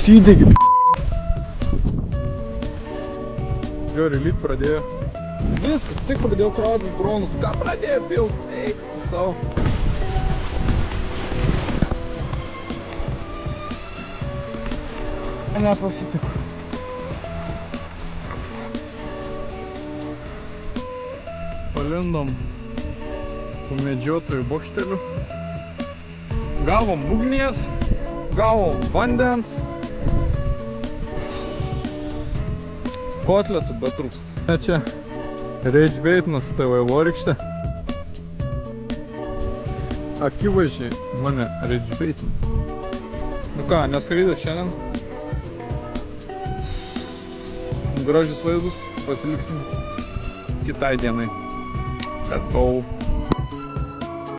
Užsidegi. Žiūri, lyg pradėjo. Viskas, tik pradėjau krautis dronus. Ką pradėjo pilt? Eik, savo. Nepasitiko. Palindom po medžiotojų bokštelių. Gavom ugnies, gavom vandens. Kotletų betrūkst. Čia reidžbeitinas TV vorykštė. Akivaizdžiai mane reidžbeitina. Nu ką, neskraidas šiandien. Gražius vaizdus pasiliksim kitai dienai. Let's go.